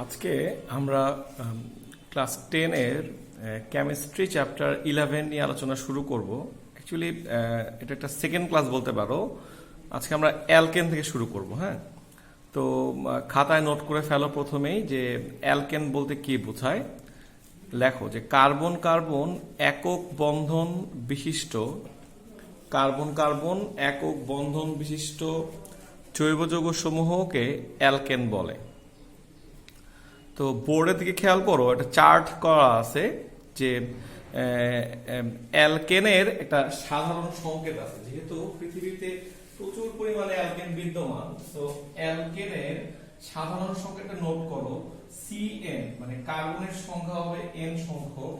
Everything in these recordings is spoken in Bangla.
আজকে আমরা ক্লাস 10 এর কেমিস্ট্রি চ্যাপ্টার 11 নিয়ে আলোচনা শুরু করব। অ্যাকচুয়ালি এটা একটা সেকেন্ড ক্লাস বলতে পারো। আজকে আমরা অ্যালকেন থেকে শুরু করব। হ্যাঁ, তো খাতায় নোট করে ফেলো প্রথমেই যে অ্যালকেন বলতে কি বোঝায়। লেখো যে কার্বন কার্বন একক বন্ধন বিশিষ্ট কার্বন কার্বন একক বন্ধন বিশিষ্ট জৈব যৌগ সমূহকে অ্যালকেন বলে। তো বোর্ডের দিকে খেয়াল করো, একটা চার্ট করা আছে যে অ্যালকেনের একটা সাধারণ সংকেত আছে। যেহেতু পৃথিবীতে প্রচুর পরিমাণে অ্যালকেন বিদ্যমান, তো অ্যালকেনের সাধারণ সংকেতটা নোট করো। CN মানে কার্বনের সংখ্যা হবে n সংখ্যক,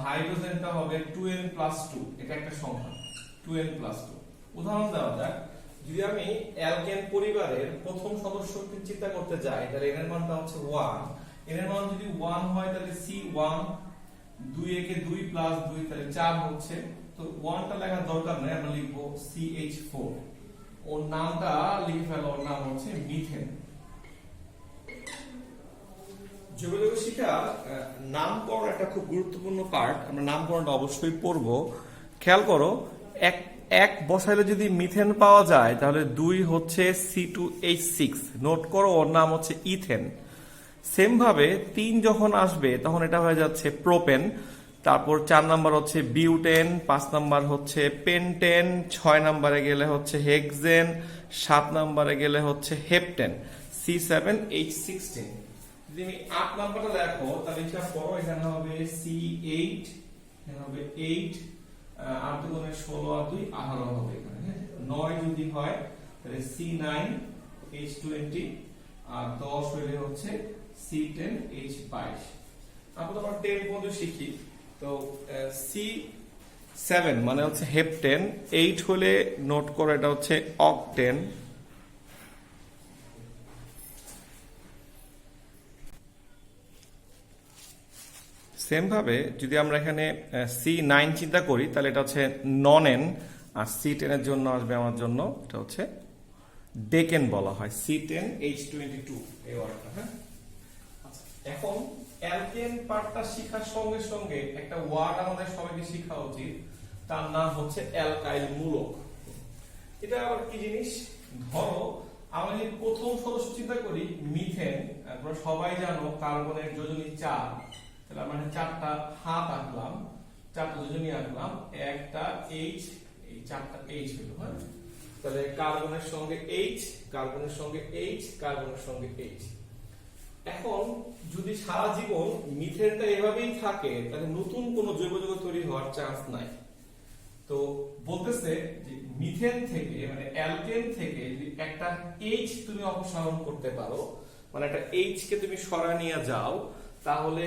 হাইড্রোজেনটা হবে 2n+2, এটা একটা সংখ্যা 2n+2। উদাহরণ দেওয়া যাক, যদি আমি অ্যালকেন পরিবারের প্রথম সদস্যকে চিন্তা করতে যাই, তাহলে এর মানটা হচ্ছে 1। এর মান যদি 1 হয় তাহলে C1, 2 একে 2 প্লাস 2 তাহলে 4 হচ্ছে। তো 1টা লেখার দরকার নেই, আমরা লিখব CH4। ওর নামটা লিখে ফেলো, ওর নাম হচ্ছে মিথেন। জৈব যৌগ শিক্ষার নামকরণ একটা খুব গুরুত্বপূর্ণ পার্ট, আমরা নামকরণটা অবশ্যই পড়ব। খেয়াল করো, এক বসাইলে যদি মিথেন পাওয়া যায় তাহলে 2 হচ্ছে C2H6, নোট করো ওর নাম হচ্ছে ইথেন। সেম ভাবে 3 যখন আসবে তখন এটা হয়ে যাচ্ছে প্রোপেন, তারপর 4 নাম্বার হচ্ছে বিউটেন, 5 নাম্বার হচ্ছে পেন্টেন, 6 নাম্বারে গেলে হচ্ছে হেক্সেন, 7 নাম্বারে গেলে হচ্ছে হেপটেন, C7H16। যদি আমি 8 নাম্বারটা দেখো তাহলে এটা পড়ো, এখানে হবে C8, এখানে হবে 8, 8 দুগুণে 16 আর 2 18 হবে এখানে। 9 যদি হয় তাহলে C9H20, আর 10 হলে হচ্ছে C10H22। আমরা তো 10 পর্যন্ত শিখি। তো C7 মানে হচ্ছে হেপটেন, 8 হলে নোট করো এটা হচ্ছে অকটেন, সেম ভাবে যদি আমরা এখানে C9 চিন্তা করি তাহলে এটা হচ্ছে নন-এন, আর C10 এর জন্য আসবে আমার জন্য এটা হচ্ছে ডেকেন বলা হয়, C10H22 এই ওয়ার্ডটা। হ্যাঁ, আচ্ছা, এখন অ্যালকেন পার্টটা শেখার সঙ্গে সঙ্গে একটা ওয়ার্ড আমাদের সবাইকে শেখা উচিত, তার নাম হচ্ছে অ্যালকাইল মূলক। এটা আবার কি জিনিস? ধরো আমরা যদি প্রথম সদস্য চিন্তা করি মিথেন, আমরা সবাই জানো কার্বনের যোজনী 4, তাহলে আমরা 4টা হাত আঁকলাম, 4টা যোজনী আঁকলাম, একটা H, এই 4টা H হলো। হ্যাঁ, তাহলে কার্বনের সঙ্গে H, কার্বনের সঙ্গে H, কার্বনের সঙ্গে H। এখন যদি সারা জীবন মিথেনটা এভাবেই থাকে তাহলে নতুন কোনো জৈব যৌগ তৈরি হওয়ার চান্স নাই। তো বলতেছে যে মিথেন থেকে মানে অ্যালকেন থেকে যদি একটা H তুমি অপসারণ করতে পারো, মানে একটা H কে তুমি সরা নিয়ে যাও, তাহলে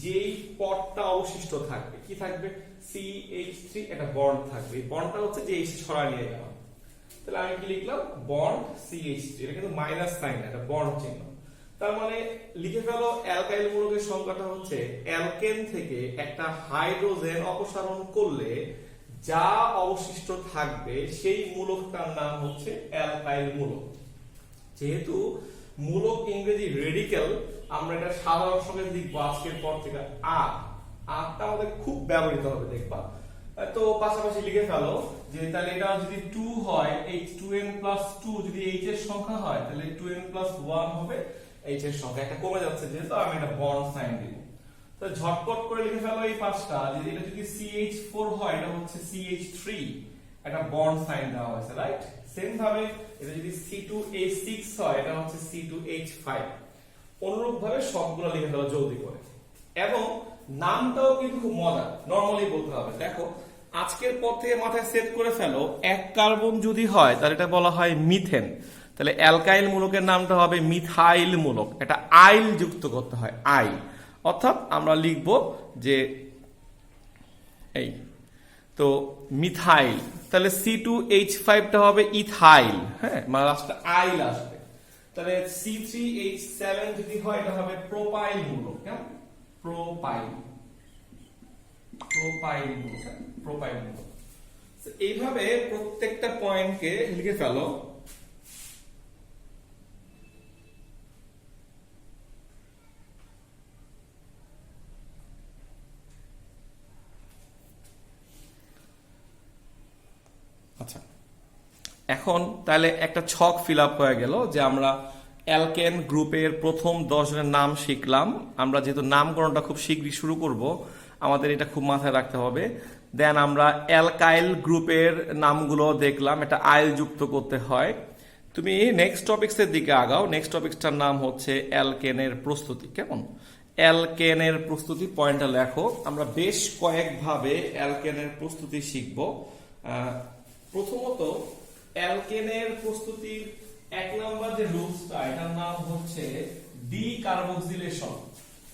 যেই পদটা অবশিষ্ট থাকবে কি থাকবে? CH3 একটা বন্ড থাকবে। এই বন্ডটা হচ্ছে যে H সরা নিয়ে যাওয়া। তাহলে আমি কি লিখলাম? বন্ড CH3, এটা কিন্তু মাইনাস সাইন, এটা বন্ড চিহ্ন। তার মানে লিখে ফেলো অ্যালকাইল মূলকের সংখ্যাটা হচ্ছে অ্যালকেন থেকে একটা হাইড্রোজেন অপসারণ করলে যা অবশিষ্ট থাকবে সেই মূলকটার নাম হচ্ছে অ্যালকাইল মূলক। যেহেতু মূলক ইংরেজি রেডিক্যাল, আমরা এটা সাধারণ সংকেত লিখবো আজকের পর থেকে আরটা আমাদের খুব ব্যবহৃত হবে, দেখবা। তো পাশাপাশি লিখে ফেলো যে তাহলে এটা যদি 2 হয়, H2n+2 যদি H এর সংখ্যা হয় তাহলে 2n+1 হবে H এর সংখ্যা। একটা কমে যাচ্ছে যেহেতু, আমি এটা বন্ড সাইন দিব। তো ঝটপট করে লিখে ফেলো এই পাঁচটা, যে এটা যদি CH4 হয় এটা হচ্ছে CH3, একটা বন্ড সাইন দেওয়া হয়েছে, রাইট? সেম ভাবে এটা যদি C2H6 হয় এটা হচ্ছে C2H5। অনুরূপ ভাবে সবগুলো লিখে ফেলো জলদি করে। এবং নামটাও কিন্তু খুব মজা, নরমালি বলতে হবে। দেখো আজকের পর থেকে মাথায় সেট করে ফেলো, এক কার্বন যদি হয় তাহলে এটা বলা হয় মিথেন, তাহলে অ্যালকাইল মূলকের নামটা হবে মিথাইল মূলক। এটা আইল যুক্ত করতে হয়, আইল। অর্থাৎ আমরা লিখব যে এই তো মিথাইল, তাহলে C2H5টা হবে ইথাইল। হ্যাঁ, মানে লাস্টে আইল আসবে। তাহলে C3H7 যদি হয় এটা হবে প্রোপাইল মূলক। কেমন? প্রোপাইল, প্রোপাইল মূলক, প্রোপাইল মূলক। এইভাবে প্রত্যেকটা পয়েন্টকে লিখে ফেলো। এখন তাহলে একটা ছক ফিল আপ হয়ে গেল যে আমরা অ্যালকেন গ্রুপের প্রথম 10 জনের নাম শিখলাম। আমরা যেহেতু নামকরণটা খুব শীঘ্রই শুরু করব, আমাদের এটা খুব মাথায় রাখতে হবে। দেন আমরা অ্যালকাইল গ্রুপের নামগুলো দেখলাম, এটা আইল যুক্ত করতে হয়। তুমি নেক্সট টপিক্সের দিকে আগাও। নেক্সট টপিক্সটার নাম হচ্ছে অ্যালকেনের প্রস্তুতি। কেমন? অ্যালকেনের প্রস্তুতি পয়েন্টটা লেখো। আমরা বেশ কয়েকভাবে অ্যালকেনের প্রস্তুতি শিখব। প্রথমত অ্যালকেনের প্রস্তুতির 1 নম্বর যে রুলসটা, এটার নাম হচ্ছে ডি কার্বক্সিলেশন।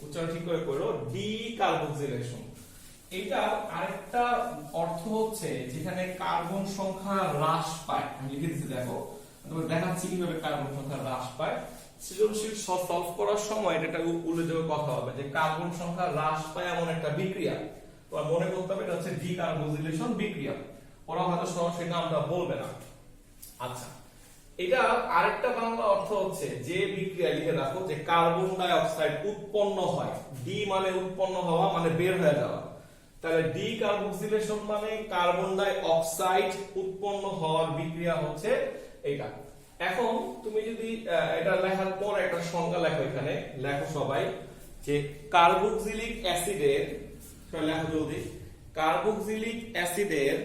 উচ্চারণ ঠিক করে করো, ডি কার্বক্সিলেশন। এটার আরেকটা অর্থ হচ্ছে যেখানে কার্বন সংখ্যা হ্রাস পায়। আমি লিখে দিচ্ছি, দেখো দেখাচ্ছি কিভাবে কার্বন সংখ্যা হ্রাস পায়। সৃজনশীল সলভ করার সময় এটা উল্লেখযোগ্য কথা হবে যে কার্বন সংখ্যা হ্রাস পায় এমন একটা বিক্রিয়া। তোমার মনে করতে হবে এটা হচ্ছে ডি কার্বক্সিলেশন বিক্রিয়া। ওরা হয়তো সরাসরি নামটা বলবে না। আচ্ছা, এটা আরেকটা বাংলা অর্থ হচ্ছে যে বিক্রিয়া, লিখে রাখো, যে কার্বন ডাই অক্সাইড উৎপন্ন হয়। ডি মানে উৎপন্ন হওয়া, মানে বের হয়ে যাওয়া। তাহলে ডি কার্বক্সিলেশন মানে কার্বন ডাই অক্সাইড উৎপন্ন হওয়ার বিক্রিয়া হচ্ছে এটা। এখন তুমি যদি এটা লেখার পর একটা সংজ্ঞা লেখো, এখানে লেখো সবাই যে কার্বক্সিলিক অ্যাসিডের, লেখো জলদি, কার্বক্সিলিক অ্যাসিডের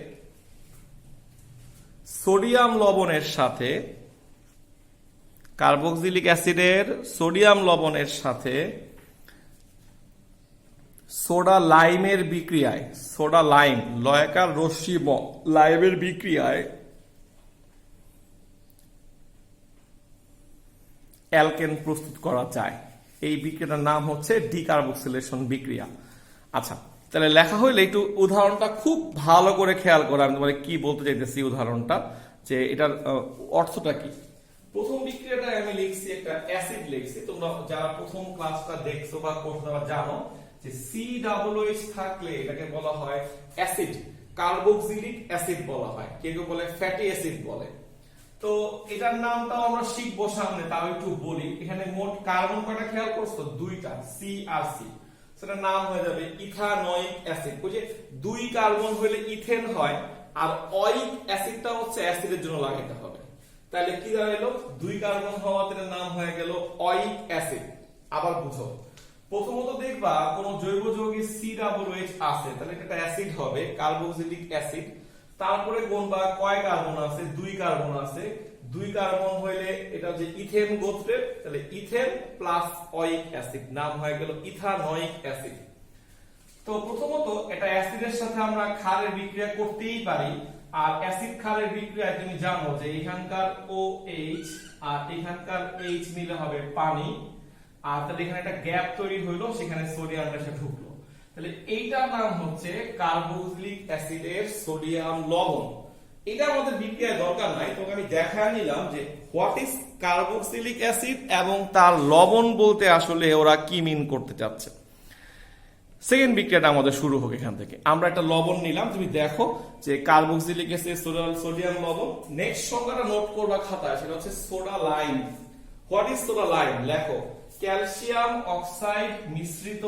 সোডিয়াম লবণের সাথে, কার্বক্সিলিক অ্যাসিডের সোডিয়াম লবণের সাথে সোডা লাইমের বিক্রিয়ায়, সোডা লাইম লয়কার রশ্মি লাইমের বিক্রিয়ায় অ্যালকেন প্রস্তুত করা যায়। এই বিক্রিয়াটার নাম হচ্ছে ডিকার্বক্সিলেশন বিক্রিয়া। আচ্ছা, তাহলে লেখা হইলে একটু উদাহরণটা খুব ভালো করে খেয়াল করো, আমি তোমাকে কি বলতে চাইতেছি উদাহরণটা, যে এটার অর্থটা কি। প্রথম বিক্রিয়াটা আমি লিখছি, একটা অ্যাসিড লিখছি। তোমরা যারা প্রথম ক্লাসটা দেখছো বা কোর্সটা জানো যে COOH থাকলে এটাকে বলা হয় অ্যাসিড, কার্বক্সিলিক অ্যাসিড বলা হয়, কেউ বলে ফ্যাটি অ্যাসিড বলে। তো এটার নামটাও আমরা শিখবো সামনে, তাও একটু বলি। এখানে মোট কার্বন কয়টা খেয়াল করছো? 2টা, সি আর সি। সেটার নাম হয়ে যাবে ইথানোয়িক অ্যাসিড। বুঝে 2 কার্বন হলে ইথেন হয়, আর অয়িক অ্যাসিডটা হচ্ছে অ্যাসিডের জন্য লাগাতে হবে। তাহলে কি দাঁড়ালো? 2 কার্বন হওয়াতে নাম হয়ে গেল অয়িক অ্যাসিড। আবার বুঝো, প্রথমত দেখবা কোন জৈব যৌগে COOH আছে, তাহলে এটা অ্যাসিড হবে, কার্বক্সিলিক অ্যাসিড। তারপরে গুনবা কয় কার্বন আছে? 2 কার্বন আছে। 2 কার্বন হইলে এটা যে ইথেন গোত্রের, তাহলে ইথেন প্লাস অয়িক অ্যাসিড, নাম হয়ে গেল ইথানোয়িক অ্যাসিড। তো প্রথমত এটা অ্যাসিডের সাথে আমরা ক্ষারের বিক্রিয়া করতেই পারি। আর অ্যাসিড ক্ষারের বিক্রিয়ায় তুমি জানো যে এখানকার OH আর এখানকার H মিলে হবে পানি। আর তাহলে এখানে একটা গ্যাপ তৈরি হইলো, সেখানে সোডিয়ামটা এসে ঢুকলো। তাহলে এইটার নাম হচ্ছে কার্বক্সিলিক অ্যাসিডের সোডিয়াম লবণ। এটা আমাদের বিক্রিয়ায় দরকার নাই, তোকে আমি দেখায় নিলাম যে হোয়াট ইজ কার্বক্সিলিক অ্যাসিড এবং তার লবণ বলতে আসলে ওরা কি মিন করতে চাচ্ছে। সেকেন্ড বিক্রিয়াটা আমাদের শুরু হোক এখান থেকে। আমরা একটা লবণ নিলাম, তুমি দেখো যে কার্বক্সিলিক অ্যাসিড সোডিয়াম লবণ। নেক্সট সংজ্ঞাটা নোট করবা খাতায়, সেটা হচ্ছে soda lime. What is soda lime? লেখো, ক্যালসিয়াম অক্সাইড মিশ্রিত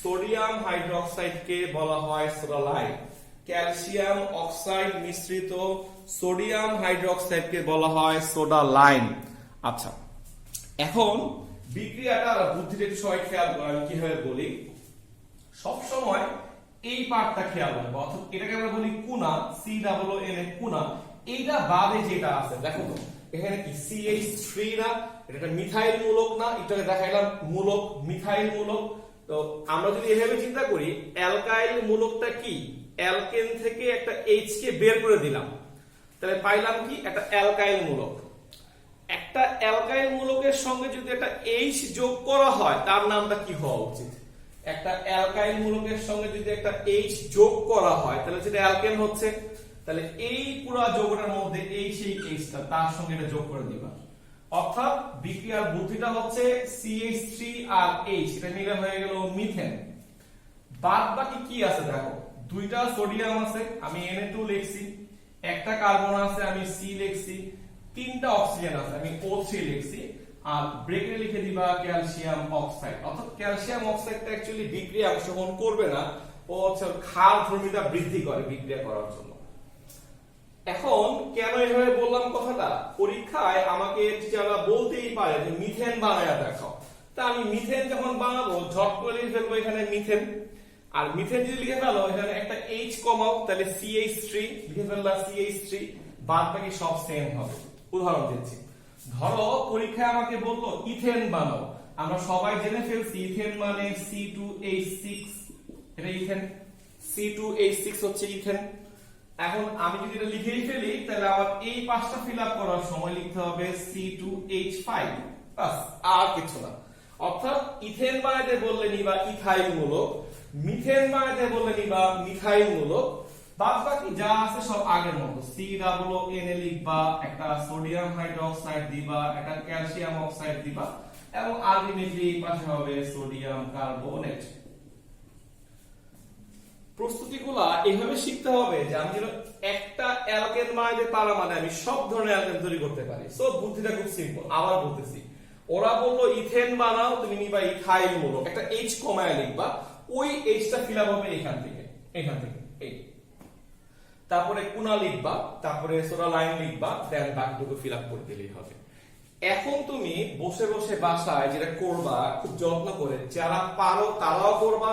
সোডিয়াম হাইড্রোক্সাইডকে বলা হয় সোডা লাইম। ক্যালসিয়াম অক্সাইড মিশ্রিত সোডিয়াম হাইড্রোক্সাইডকে বলা হয় সোডা লাইম। আচ্ছা, এখন বিক্রিয়াটা বুদ্ধিটা একটু সবাই খেয়াল করো, আমি কিভাবে বলি। সবসময় এই পার্টটা খেয়াল রাখবো, অর্থাৎ এটাকে আমরা বলি কুনা, COON কুনা। এইটা বাদে যেটা আছে দেখো তো, এখানে কি CH3 না, এটা মিথাইল মূলক না, এটাকে দেখাইলাম মূলক, মিথাইল মূলক। তো আমরা যদি এভাবে চিন্তা করি, অ্যালকাইল মূলকটা কি, অ্যালকেন থেকে একটা H কে বের করে দিলাম, তাহলে পাইলাম কি, একটা অ্যালকাইল মূলক। একটা অ্যালকাইল মূলকের সঙ্গে যদি একটা H যোগ করা হয়, তার নামটা কি হওয়া উচিত? একটা অ্যালকাইল মূলকের সঙ্গে যদি একটা H যোগ করা হয়, তাহলে সেটা অ্যালকেন হচ্ছে। তাহলে এই পুরো যৌগটার মধ্যে এই সেই Hটা, তার সঙ্গে এটা যোগ করে দিবা। অর্থাৎ বিক্রিয়ার বুদ্ধিটা হচ্ছে CH3 আর H, এটা মিলে হয়ে গেল মিথেন। বাদ বাকি কি আছে দেখো, 2টা সোডিয়াম আছে, আমি Na2 লিখছি। একটা কার্বন আছে, আমি C লিখছি। 3টা অক্সিজেন আছে, আমি O3 লিখছি। আর ব্রেকে লিখে দিবা ক্যালসিয়াম অক্সাইড। অর্থাৎ ক্যালসিয়াম অক্সাইডটা অ্যাকচুয়ালি বিক্রিয়া অংশগ্রহণ করবে না, ও হচ্ছে ক্ষার ধর্মিতা বৃদ্ধি করে বিক্রিয়া করার জন্য। এখন কেন এভাবে বললাম কথাটা, পরীক্ষায় আমাকে টিচাররা বলতেই পারে যে মিথেন বানায়া দেখাও। তা আমি মিথেন যখন বানাবো ঝট করে লিখে ফেলবো এখানে মিথেন, আর মিথেন যদি লিখে ফেলো এখানে একটা এইচ কমাও, তাহলে CH3 লিখে ফেললা CH3, বাদ বাকি সব সেম হবে। উদাহরণ দিচ্ছি, ধরো পরীক্ষায় আমাকে বললো ইথেন বানাও, আমরা সবাই জেনে ফেলছি ইথেন মানে C2H6, এটা ইথেন, C2H6 হচ্ছে ইথেন। এখন আমি যদি এটা লিখেই ফেলি তাহলে আমার এই পাঁচটা ফিল আপ করার সময় লিখতে হবে C2H5, বাস, আর কিছু না। অর্থাৎ ইথেন বানাইতে বললে নিবা ইথাইল মূলক, মিথেন বানাইতে বললে নিবা মিথাইল মূলক, বাদ বাকি যা আছে সব আগের মতো। COONA লিখবা, একটা সোডিয়াম হাইড্রোক্সাইড দিবা, একটা ক্যালসিয়াম অক্সাইড দিবা, এবং আলটিমেটলি এই পাশে হবে সোডিয়াম কার্বনেট। প্রস্তুতিগুলা এইভাবে শিখতে হবে যে আমি যেন একটা অ্যালকেন বানাইতে পারা মানে আমি সব ধরনের অ্যালকেন তৈরি করতে পারি। সো বুদ্ধিটা খুব সিম্পল। আবার বলতেছি, ওরা বললো ইথেন বানাও, তুমি নিবা ইথাইল মূলক, একটা এইচ কমায় লিখবা, ওই এইচটা ফিল আপ হবে এখান থেকে, এই। তারপরে কুনা লিখবা, তারপরে সোডা লাইন লিখবা, দেন বাকিটুকু ফিল আপ করে দিলেই হবে। এখন তুমি বসে বসে বাসায় যেটা করবা খুব যত্ন করে, যারা পারো তারাও করবা,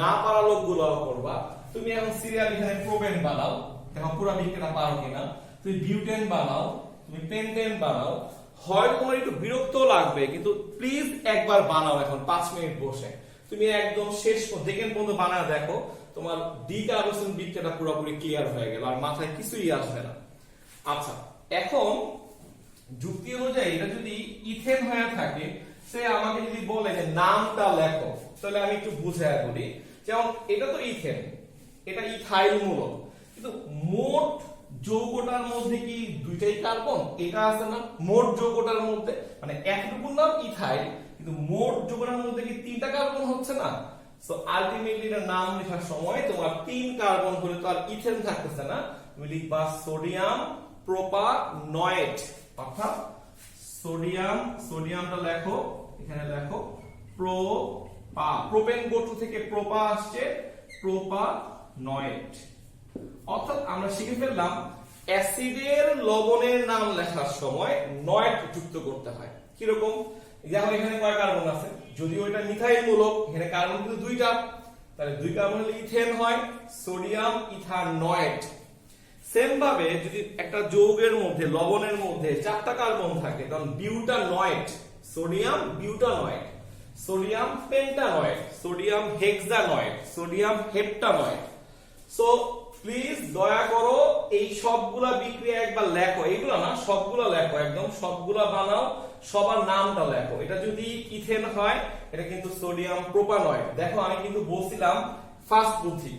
না পারা লোকগুলোও করবা। তুমি এখন সিরিয়াল এখানে প্রোপেন বানাও, দেখো পুরো বিক্রিয়া পারো কিনা। তুমি বিউটেন বানাও, তুমি পেন্টেন বানাও। হয়তো তোমার একটু বিরক্ত লাগবে, কিন্তু প্লিজ একবার বানাও এখন 5 মিনিট বসে। তুমি একদম শেষ দেখেন পর্যন্ত বানায় দেখো, তোমার ডিকার্বোনেশন বিক্রিয়াটা পুরোপুরি ক্লিয়ার হয়ে গেল, আর মাথায় কিছুই আসবে না। আচ্ছা, এখন যুক্তি অনুযায়ী এটা যদি ইথেন হয়ে থাকে, সে আমাকে যদি বলে যে নামটা লেখো, তাহলে আমি একটু বুঝায় বলি। যেমন এটা তো ইথেন, এটা ইথাইল মূলক, কিন্তু মোট যৌগটার মধ্যে কি দুইটাই কার্বন? এটা আছে না মোট যৌগটার মধ্যে, মানে একটুকুর নাম ইথাইল, কিন্তু মোট যৌগটার মধ্যে কি 3টা কার্বন হচ্ছে না? সো আলটিমেটলি এর নাম লেখার সময় তোমার 3 কার্বন হলে তো আর ইথেন থাকতেছে না, তুমি লিখবা সোডিয়াম প্রোপানয়েট। অর্থাৎ সোডিয়ামটা লেখো, এখানে লেখো প্রোপেন গোটু থেকে প্রোপা আসছে, প্রোপানয়েট। অর্থাৎ আমরা শিখে ফেললাম অ্যাসিডের লবণের নাম লেখার সময় নয়েট যুক্ত করতে হয়। কিরকম? যেমন এখানে কয় কার্বন আছে, যদিও এটা মিথাইল মূলক, এখানে কার্বন কিন্তু 2টা, তাহলে 2 কার্বন হলে ইথেন হয়, সোডিয়াম ইথানয়েট। সেম ভাবে যদি একটা যৌগের মধ্যে লবণের মধ্যে 4টা কার্বন থাকে, তখন butanoate, sodium butanoate, sodium pentanoate, sodium hexanoate, sodium heptanoate. So please দয়া করো এই সবগুলা বিক্রিয়া একবার লেখো, এইগুলা না সবগুলা লেখো, একদম সবগুলা বানাও, সবার নামটা লেখো। এটা যদি ইথেন হয় এটা কিন্তু সোডিয়াম প্রোপানয়েট। দেখো আমি কিন্তু বলছিলাম ফার্স্ট বুদ্ধি,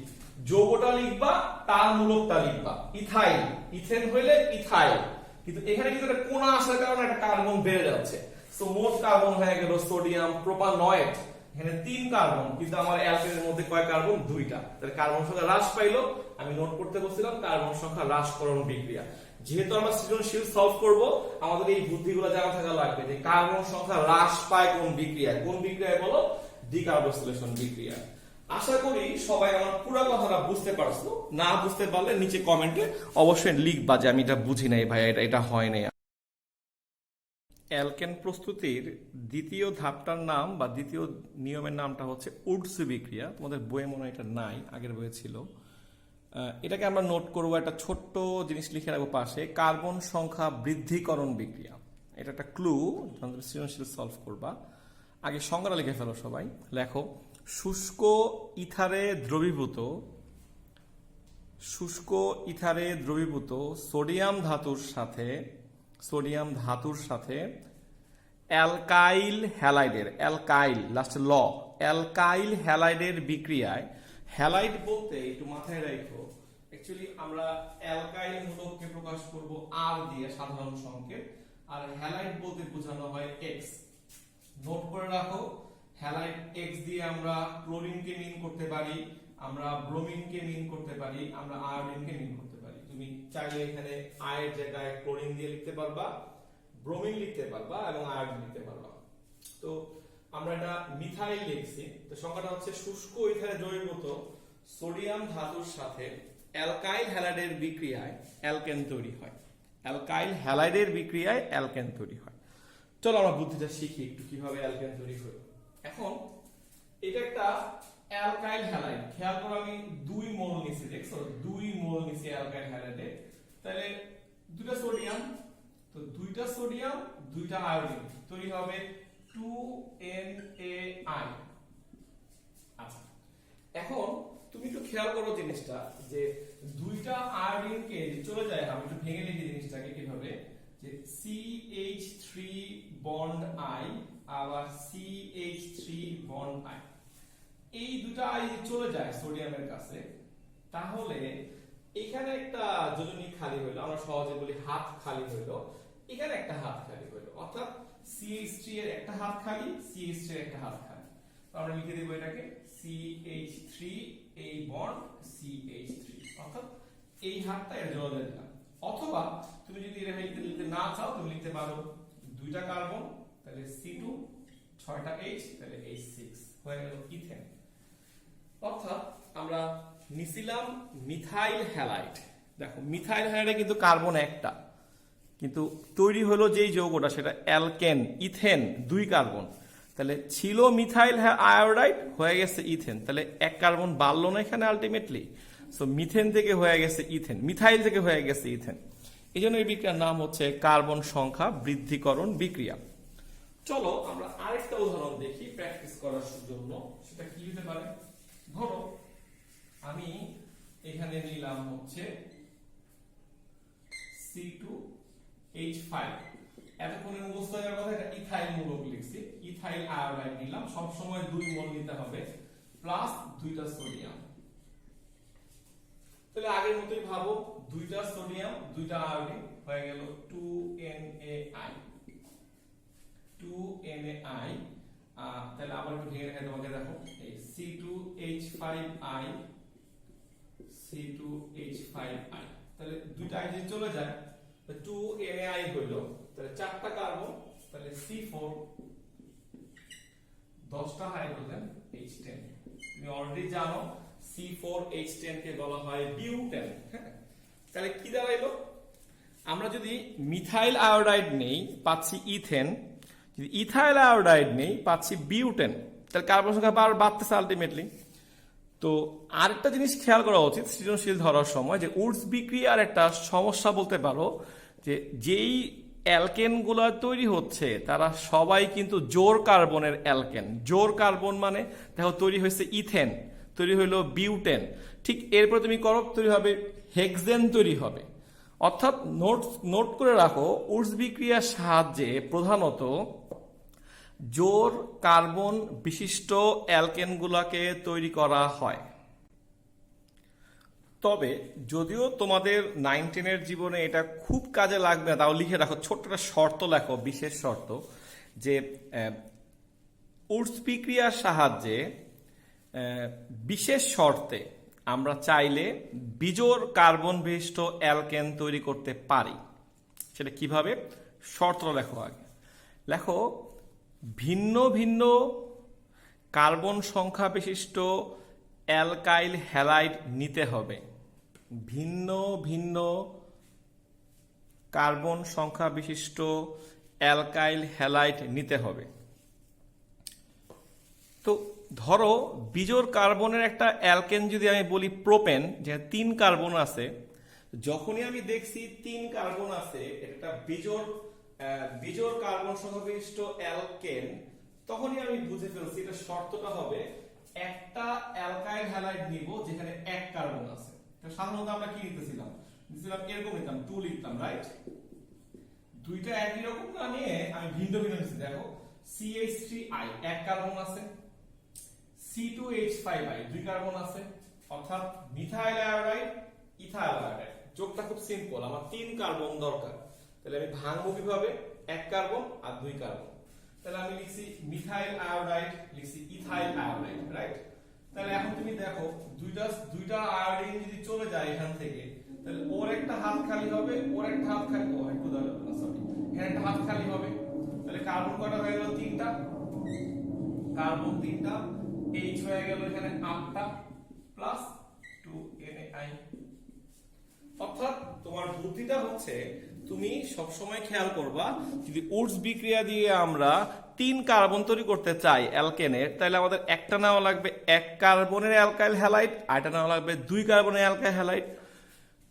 যৌগটা লিখবা তার মূলকটা লিখবা, ইথাইল, ইথেন হইলে ইথাইল, কিন্তু এখানে কিন্তু একটা কোণা আসার কারণে একটা কার্বন বেড়ে যাচ্ছে। সো মোট কার্বন হয়ে গেল সোডিয়াম প্রোপানয়েট। এখানে 3 কার্বন, কিন্তু আমার অ্যালকেনের মধ্যে কয় কার্বন? 2টা, তাহলে কার্বন সংখ্যা হ্রাস পাইলো। আমি নোট করতে বলছিলাম কার্বন সংখ্যা হ্রাসকরণ বিক্রিয়া। যেহেতু আমরা সৃজনশীল সলভ করব, আমাদের এই বুদ্ধিগুলো জানা থাকা লাগবে যে কার্বন সংখ্যা হ্রাস পায় কোন বিক্রিয়ায়, কোন বিক্রিয়ায় বলো? ডিকার্বক্সিলেশন বিক্রিয়া। আশা করি সবাই আমার পুরো কথাটা বুঝতে পারছো। না বুঝতে পারলে নিচে কমেন্টে অবশ্যই লিখবা যে আমি এটা বুঝি নাই ভাই, এটা হয় নাই। অ্যালকেন প্রস্তুতির দ্বিতীয় ধাপটার নাম বা দ্বিতীয় নিয়মের নামটা হচ্ছে উডস বিক্রিয়া। তোমাদের বইয়ে মনে হয় এটা নাই, আগের বইয়ে ছিল। এটাকে আমরা নোট করবো, একটা ছোট্ট জিনিস লিখে রাখবো পাশে, কার্বন সংখ্যা বৃদ্ধিকরণ বিক্রিয়া। এটা একটা ক্লু যখন তুমি সৃজনশীল সলভ করবা। আগে সংজ্ঞাটা লিখে ফেলো সবাই, লেখো শুষ্ক ইথারে দ্রবীভূত সোডিয়াম ধাতুর সাথে অ্যালকাইল হ্যালাইডের বিক্রিয়ায়, হ্যালাইড বলতে একটু মাথায় রাখো, অ্যাকচুয়ালি আমরা অ্যালকাইল মূলককে প্রকাশ করব আর দিয়ে, সাধারণ সংকেত, আর হ্যালাইড বলতে বোঝানো হয় এক্স। নোট করে রাখো, হ্যালাইড এক্স দিয়ে আমরা ক্লোরিনকে মিন করতে পারি, আমরা ব্রোমিনকে মিন করতে পারি, আমরা আয়োডিনকে মিন করতে পারি। তুমি চাইলে এখানে আয়ের জায়গায় ক্লোরিন দিয়ে লিখতে পারবা, ব্রোমিন লিখতে পারবা, এবং আয়োডিন লিখতে পারবা। তো আমরা এটা মিথাইল লিখছি, তো সংখ্যাটা হচ্ছে শুষ্ক ইথারে দ্রবীভূত সোডিয়াম ধাতুর সাথে অ্যালকাইল হ্যালাইডের বিক্রিয়ায় অ্যালকেন তৈরি হয়। অ্যালকাইল হ্যালাইডের বিক্রিয়ায় অ্যালকেন তৈরি হয়। চলো আমরা বুদ্ধিটা শিখি একটু কিভাবে অ্যালকেন তৈরি হয়। এখন এটা একটা অ্যালকাইল হ্যালাইড, খেয়াল করো আমি 2 মোল নিছি, দেখছো 2 মোল নিছি অ্যালকাইল হ্যালাইডে। তাহলে দুটো সোডিয়াম, তো দুইটা সোডিয়াম দুইটা আয়োডিন তৈরি হবে 2NaI। আচ্ছা, এখন তুমি একটু খেয়াল করো জিনিসটা যে দুইটা আয়োডিনকে চলে যায়, আমি একটু ভেঙে লিখি জিনিসটাকে কিভাবে, যে CH3 বন্ড I আবার CH3 বন্ড I, এই দুটা আই চলে যায় সোডিয়ামের কাছে, তাহলে এখানে একটা যোজনী খালি হইলো, আমরা সহজে বলি হাত খালি হইলো, এখানে একটা হাত খালি হইলো, অর্থাৎ CH3 এর একটা হাত খালি, CH3 এর একটা হাত খালি। তো আমরা লিখে দেব এটাকে CH3 এই বন্ড CH3, অর্থাৎ এই হাতটা এর জন্য দিলাম। অথবা তুমি যদি এটা লিখতে না চাও তুমি লিখতে পারো দুইটা কার্বন, তাহলে C2, 6টা H, তাহলে H6 হয়ে গেল ইথেন। অর্থাৎ আমরা নিছিলাম মিথাইল হ্যালাইড। দেখো মিথাইল হ্যালাইডে কিন্তু কার্বন একটা, কিন্তু তৈরি হলো যেই যৌগটা সেটা অ্যালকেন, ইথেন, 2 কার্বন। তাহলে ছিল মিথাইল আয়োডাইড, হয়ে গেছে ইথেন, তাহলে এক কার্বন বাড়লো না এখানে আলটিমেটলি। সো মিথেন থেকে হয়ে গেছে ইথেন, মিথাইল থেকে হয়ে গেছে ইথেন। এই জন্য এই বিক্রিয়ার নাম হচ্ছে কার্বন সংখ্যা বৃদ্ধিকরণ বিক্রিয়া। চলো আমরা আরেকটা উদাহরণ দেখি প্র্যাকটিস করার জন্য। সেটা কি হতে পারে, ধরো আমি এখানে নিলাম হচ্ছে C2H5, এতক্ষণে মুখস্থ হয়ে কথা, এটা ইথাইল মূলক লিখছি, ইথাইল আয়োডাইড নিলাম, সব সময় 2 মোল নিতে হবে, প্লাস 2টা সোডিয়াম। তাহলে আগের মতোই ভাবো, 2টা সোডিয়াম 2টা আয়োডিন হয়ে গেল 2NaI। 2NaI, তাহলে আবার একটু ভেঙে রেখে তোমাকে দেখো, এই C2H5I, C2H5I, তাহলে দুইটা আই যদি চলে যায় 2NaI হইল, তাহলে 4টা কার্বন, তাহলে C4, 10টা হাইড্রোজেন H10। তুমি অলরেডি জানো C4H10 কে বলা হয় বিউটেন। হ্যাঁ, তাহলে কি দাঁড়াইলো, আমরা যদি মিথাইল আয়োডাইড নেই পাচ্ছি ইথেন, যদি ইথাইল আয়োডাইড নেই পাচ্ছি বিউটেন, তাহলে কার্বন সংখ্যা বাড়তেছে আলটিমেটলি। তো আরেকটা জিনিস খেয়াল করা উচিত সৃজনশীল ধরার সময়, যে উডস বিক্রিয়ার একটা সমস্যা বলতে পারো, যে যেই অ্যালকেন গুলা তৈরি হচ্ছে তারা সবাই কিন্তু জোর কার্বনের অ্যালকেন। জোর কার্বন মানে দেখো তৈরি হয়েছে ইথেন, তৈরি হইলো বিউটেন, ঠিক এরপর তুমি করো তৈরি হবে হেক্সেন তৈরি হবে। অর্থাৎ নোট করে রাখো, উডস বিক্রিয়ার সাহায্যে প্রধানত জোর কার্বন বিশিষ্ট অ্যালকেনগুলোকে তৈরি করা হয়। তবে যদিও তোমাদের 9-10 জীবনে এটা খুব কাজে লাগবে না, তাও লিখে রাখো, ছোট্ট একটা শর্ত লেখো, বিশেষ শর্ত, যে উডস বিক্রিয়ার সাহায্যে বিশেষ শর্তে আমরা চাইলে বিজোড় কার্বন বিশিষ্ট অ্যালকেন তৈরি করতে পারি। সেটা কিভাবে, শর্ত লেখো আগে। লেখো ভিন্ন ভিন্ন কার্বন সংখ্যা বিশিষ্ট অ্যালকাইল হ্যালাইড নিতে হবে। ভিন্ন ভিন্ন কার্বন সংখ্যা বিশিষ্ট অ্যালকাইল হ্যালাইড নিতে হবে। তো ধরো বিজোড় কার্বনের একটা অ্যালকেন যদি আমি বলি প্রোপেন, যে 3 কার্বন আছে, যখনই আমি দেখছি 3 কার্বন আছে, এটা বিজোড় কার্বন সংখ্যা বিশিষ্ট অ্যালকেন, তখনই আমি বুঝে ফেলছি এটা শর্তটা হবে একটা অ্যালকাইল হ্যালাইড নিব যেখানে 1 কার্বন আছে। সাধারণত আমরা কি নিতেছিলাম, এরকম নিতাম 2 লিখতাম, রাইট? দুইটা একই রকম না নিয়ে আমি ভিন্ন ভিন্ন নিচ্ছি। দেখো CH3I 1 কার্বন আছে, C2H5I 2 কার্বন আছে, অর্থাৎ মিথাইল আয়োডাইড, ইথাইল আয়োডাইড। যোগটা খুব সিম্পল, আমার 3 কার্বন দরকার, তাহলে আমি ভাঙবো কিভাবে, 1 কার্বন আর 2 কার্বন। তাহলে আমি লিখছি মিথাইল আয়োডাইড, লিখছি ইথাইল আয়োডাইড, রাইট? তাহলে এখন তুমি দেখো দুইটা আয়োডিন যদি চলে যায় এখান থেকে, তাহলে ওর একটা হাত খালি হবে, ওর একটা হাত খালি, সরি, এখানে একটা হাত খালি হবে। তাহলে কার্বন কয়টা হয়ে গেল, 3টা কার্বন, 3টা H হয়ে গেল এখানে 8টা, প্লাস 2NaI। অর্থাৎ তোমার বুদ্ধিটা হচ্ছে তুমি সবসময় খেয়াল করবা যদি উডস বিক্রিয়া দিয়ে আমরা 3 কার্বন তৈরি করতে চাই অ্যালকেনের, তাহলে আমাদের একটা নেওয়া লাগবে 1 কার্বনের অ্যালকাইল হ্যালাইড, আর এটা নেওয়া লাগবে 2 কার্বনের অ্যালকাইল হ্যালাইড।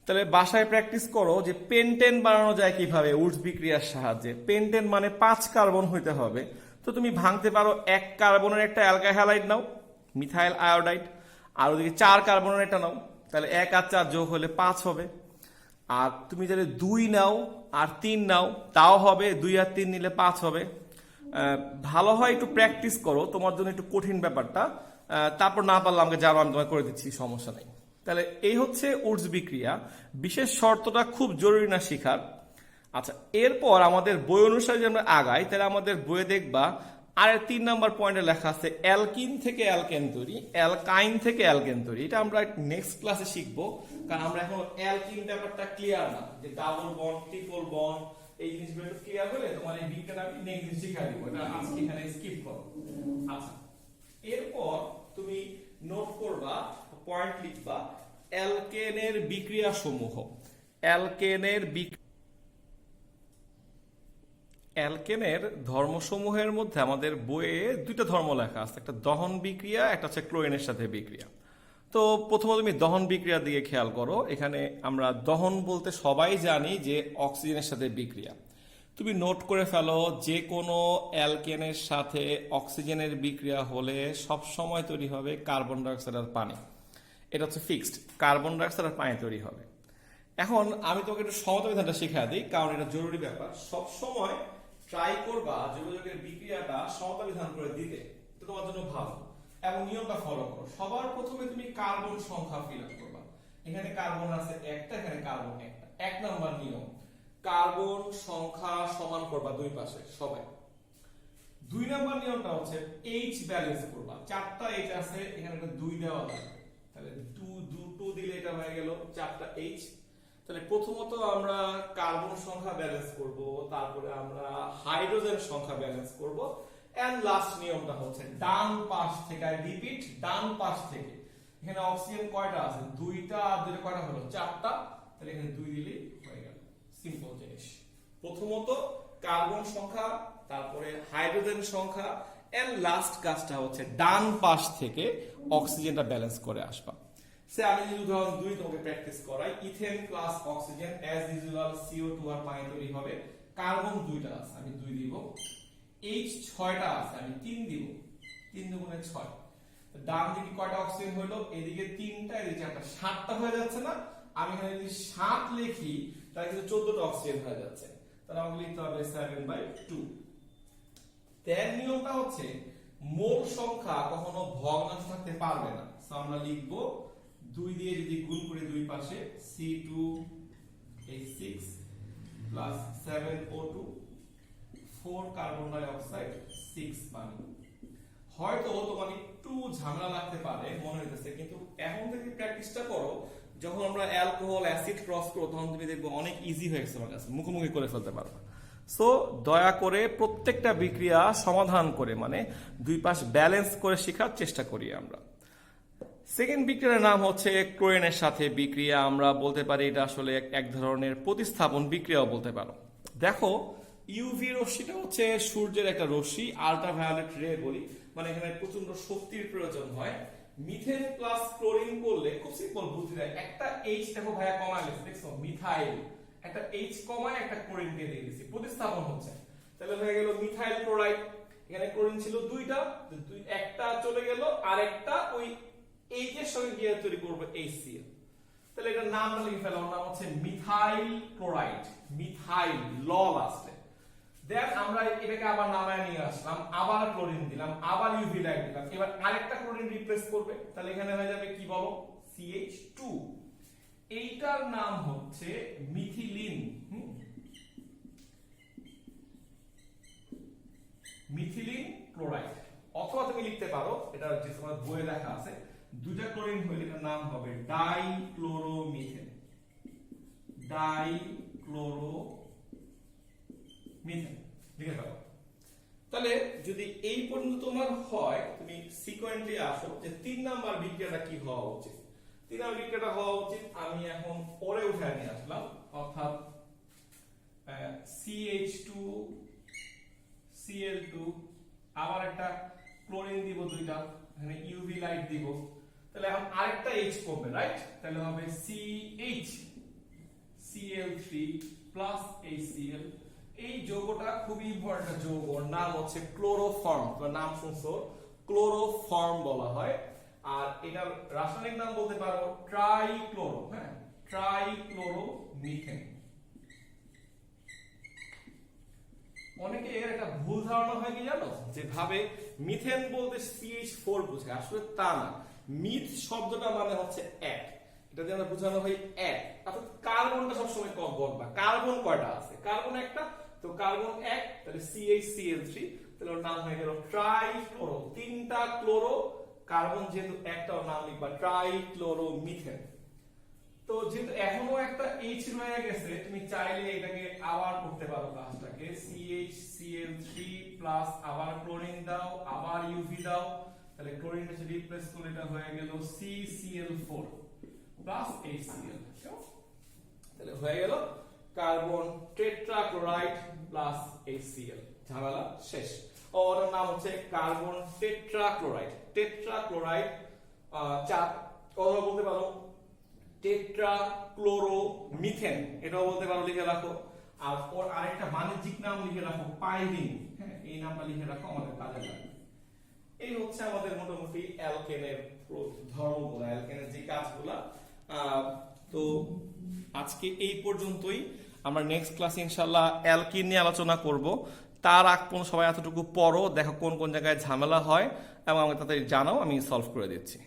তাহলে বাসায় প্র্যাকটিস করো যে পেন্টেন বানানো যায় কিভাবে উডস বিক্রিয়ার সাহায্যে। পেন্টেন মানে 5 কার্বন হইতে হবে। তো তুমি ভাঙতে পারো 1 কার্বনের একটা অ্যালকাইল হ্যালাইড নাও, মিথাইল আয়োডাইড, আর ওদিকে 4 কার্বনের একটা নাও, তাহলে 1 আর 4 যোগ হলে 5 হবে। আর তুমি যদি 2 নাও আর 3 নাও তাও হবে, 2 আর 3 নিলে 5 হবে। ভালো হয় একটু প্র্যাকটিস করো, তোমার জন্য একটু কঠিন ব্যাপারটা। তারপর না পারলে আমাকে জানো, আমি তোমাকে করে দিচ্ছি, সমস্যা নেই। তাহলে এই হচ্ছে উডস বিক্রিয়া। বিশেষ শর্তটা খুব জরুরি না শিখার। আচ্ছা, এরপর আমাদের বই অনুসারে যদি আমরা আগাই, তাহলে আমাদের বইয়ে দেখবা আর 3 নম্বর পয়েন্টে লেখা আছে অ্যালকিন থেকে অ্যালকেন তৈরি, অ্যালকাইন থেকে অ্যালকেন তৈরি। এটা আমরা নেক্সট ক্লাসে শিখবো, কারণ আমরা এখন অ্যালকিন ব্যাপারটা ক্লিয়ার না, যে ডাবল বন্ড, ট্রিপল বন্ড, এই জিনিসগুলো একটু ক্লিয়ার হলে তোমার এই বিজ্ঞানটা আমি নেক্সট দিন শিখিয়ে দিব। এটা আজকে এখানে স্কিপ করো। আচ্ছা, এরপর তুমি নোট করবা, পয়েন্ট লিখবা অ্যালকেনের বিক্রিয়া সমূহ। অ্যালকেনের ধর্মসমূহের মধ্যে আমাদের বইয়ে 2টা ধর্ম লেখা আছে, একটা দহন বিক্রিয়া, একটা হচ্ছে ক্লোরিনের সাথে বিক্রিয়া। তো প্রথমে তুমি দহন বিক্রিয়ার দিকে খেয়াল করো। এখানে আমরা দহন বলতে সবাই জানি যে অক্সিজেনের সাথে বিক্রিয়া। তুমি নোট করে ফেলো, যে কোনো অ্যালকেনের সাথে অক্সিজেনের বিক্রিয়া হলে সব সময় তৈরি হবে কার্বন ডাইঅক্সাইড আর পানি। এটা হচ্ছে ফিক্সড, কার্বন ডাইঅক্সাইড আর পানি তৈরি হবে। এখন আমি তোকে একটু সমতা বিধানটা শিখিয়ে দিই, কারণ এটা জরুরি ব্যাপার। সব সময় ট্রাই করবা যোগাযোগের বিক্রিয়াটা সমতা বিধান করে দিতে, তো তোমার জন্য ভালো। এবং নিয়মটা ফলো করো। সবার প্রথমে তুমি কার্বন সংখ্যা ফিল আপ করবা। এখানে কার্বন আছে একটা, এখানে কার্বন একটা। 1 নাম্বার নিয়ম, কার্বন সংখ্যা সমান করবা দুই পাশে সবাই। 2 নাম্বার নিয়মটা হচ্ছে এইচ ব্যালেন্স করবা। 4টা এইচ আছে, এখানে একটা 2 দেওয়া লাগবে, তাহলে 2 দিলে এটা হয়ে গেল 4টা এইচ। তাহলে প্রথমত আমরা কার্বন সংখ্যা ব্যালেন্স করব, তারপরে আমরা হাইড্রোজেন সংখ্যা ব্যালেন্স করব, এন্ড লাস্ট নিয়মটা হচ্ছে ডান পাশ থেকে, আই রিপিট, ডান পাশ থেকে। এখানে অক্সিজেন কয়টা আছে? 2টা, আর 2টা কয়টা হলো? 4টা। তাহলে এখানে 2 দিলেই হয়ে গেল। সিম্পল জিনিস। প্রথমত কার্বন সংখ্যা, তারপরে হাইড্রোজেন সংখ্যা, এন্ড লাস্ট কাজটা হচ্ছে ডান পাশ থেকে অক্সিজেনটা ব্যালেন্স করে আসবা। সে আমি যদি উদাহরণ 2 তোমাকে প্র্যাকটিস করাই, ethane plus oxygen as usual CO2 আর পানি তৈরি হবে। কার্বন 2টা আছে, আমি 2 দিব। H 6টা আছে, আমি 3 দিব। 3 দুগুণে 6। ডান দিকে কয়টা অক্সিজেন হলো? এদিকে 3টা, এদিকে 4টা, 7টা হয়ে যাচ্ছে না? আমি এখানে যদি 7 লিখি তাহলে কিন্তু 14টা অক্সিজেন হয়ে যাচ্ছে। তাহলে আমাকে লিখতে হবে 7/2। তার নিয়মটা হচ্ছে মোল সংখ্যা কখনো ভগ্নাংশ থাকতে পারবে না। সো আমরা লিখব 2 দিয়ে যদি গুণ করি দুই পাশে, C2H6 plus 7O2, 4 carbon die oxide, 6 পানি। হয়তো তোমার একটু ঝামেলা লাগতে পারে মনে হইতেছে, কিন্তু এখন থেকে প্র্যাকটিসটা করো। যখন আমরা অ্যালকোহল অ্যাসিড ক্রস করব তখন তুমি দেখবে অনেক ইজি হয়ে গেছে, আমার কাছে মুখোমুখি করে ফেলতে পারবে। সো দয়া করে প্রত্যেকটা বিক্রিয়া সমাধান করে, মানে দুই পাশ ব্যালেন্স করে শেখার চেষ্টা করি আমরা। সেকেন্ড বিক্রিয়ার নাম হচ্ছে ক্লোরিনের সাথে বিক্রিয়া। আমরা বলতে পারি এটা আসলে এক ধরনের প্রতিস্থাপন বিক্রিয়াও বলতে পারো। দেখো, ইউভি রশ্মিটা হচ্ছে সূর্যের একটা রশ্মি, আল্ট্রাভায়োলেট রে বলি, মানে এখানে প্রচন্ড শক্তির প্রয়োজন হয়। মিথেন প্লাস ক্লোরিন করলে খুব সিম্পল বুদ্ধি দেয়, একটা এইচ দেখো ভাইয়া কমায় গেছে, দেখছো মিথাইল, একটা এইচ কমায় একটা ক্লোরিনকে দিয়ে দিয়েছি, প্রতিস্থাপন হচ্ছে। তাহলে হয়ে গেল মিথাইল ক্লোরাইড। এখানে ক্লোরিন ছিল 2টা, একটা চলে গেল, আর একটা ওই এইচ এর সঙ্গে গিয়ে তৈরি করবে HCl। তাহলে এটার নামটা লিখে ফেলাম, নাম হচ্ছে মিথাইল ক্লোরাইড। মিথাইল ল লাস্টে। দেন আমরা এটাকে আবার নামায় নিয়ে আসলাম, আবার ক্লোরিন দিলাম, আবার ইউভি লাইট দিলাম, এবার আরেকটা ক্লোরিন রিপ্লেস করবে। তাহলে এখানে হয়ে যাবে কি বলো? CH2। এইটার নাম হচ্ছে মিথিলিন। Methylene chloride. অথবা তুমি লিখতে পারো, এটা যে তোমার বইয়ে লেখা আছে, 2টা ক্লোরিন হলে এটার নাম হবে ডাইক্লোরোমিথেন। ডাইক্লোরোমিথেন লিখে ফেলো। তাহলে যদি এই পর্যন্ত তোমার হয়, তুমি সিকোয়েন্টলি আসো যে 3 নাম্বার বিক্রিয়াটা কি হওয়া উচিত। 3 নম্বর বিক্রিয়াটা হওয়া উচিত, আমি এখন পরে উঠায় নিয়ে আসলাম, অর্থাৎ CH2 Cl2 আবার একটা ক্লোরিন দিব দুইটা, এখানে ইউভি লাইট দিব, তাহলে এখন আরেকটা H কমবে, রাইট? তাহলে হবে CH Cl3 প্লাস HCl। এই যৌগটা খুবই ইম্পর্টেন্ট যৌগ, ওর নাম হচ্ছে ক্লোরোফর্ম, নাম শুনছো, ক্লোরোফর্ম বলা হয়। আর এটার রাসায়নিক নাম বলতে পারো ট্রাইক্লোরো, হ্যাঁ, ট্রাইক্লোরোমিথেন। অনেকে এর একটা ভুল ধারণা হয় কি জানো, যে ভাবে মিথেন বলতে CH4 বোঝায়, আসলে তা না। মিথ শব্দটা মানে হচ্ছে এক, এটা দিয়ে আমরা বোঝানো হয় এক, অর্থাৎ কার্বনটা সবসময় কম বলবা। কার্বন কয়টা আছে? কার্বন একটা, তো কার্বন এক, তাহলে CH_Cl3, তাহলে ওর নাম হয়ে গেল ট্রাইক্লোরো। তিনটা ক্লোরো, কার্বন যেহেতু একটা, ওর নাম লিখবা ট্রাইক্লোরোমিথেন। তো যেহেতু এখনো একটা H রয়ে গেছে, তুমি চাইলে এটাকে আবার করতে পারো কাজটাকে, CH_Cl3 প্লাস আবার ক্লোরিন দাও, আবার ইউভি দাও, তাহলে ক্লোরিনটা যদি রিপ্লেস করলে এটা হয়ে গেল CCl4 প্লাস HCl, তাহলে হয়ে গেল কার্বন টেট্রাক্লোরাইড প্লাস HCl। ঝামেলা শেষ। ওর নাম হচ্ছে কার্বন টেট্রাক্লোরাইড। টেট্রাক্লোরাইড চার, অথবা বলতে পারো টেট্রাক্লোরোমিথেন, এটাও বলতে পারো, লিখে রাখো। আর ওর আরেকটা বাণিজ্যিক নাম লিখে রাখো পাইরিন, হ্যাঁ, এই নামটা লিখে রাখো, আমাদের কাজে লাগবে। এই হচ্ছে আমাদের মোটামুটি অ্যালকেনের ধর্মগুলো, অ্যালকেনের যে কাজগুলা। তো আজকে এই পর্যন্তই, আমরা নেক্সট ক্লাসে ইনশাআল্লাহ অ্যালকিন নিয়ে আলোচনা করব। তার আগ পর্যন্ত সবাই এতটুকু পড়ো, দেখো কোন কোন জায়গায় ঝামেলা হয় এবং আমাকে তাদের জানাও, আমি সলভ করে দিচ্ছি।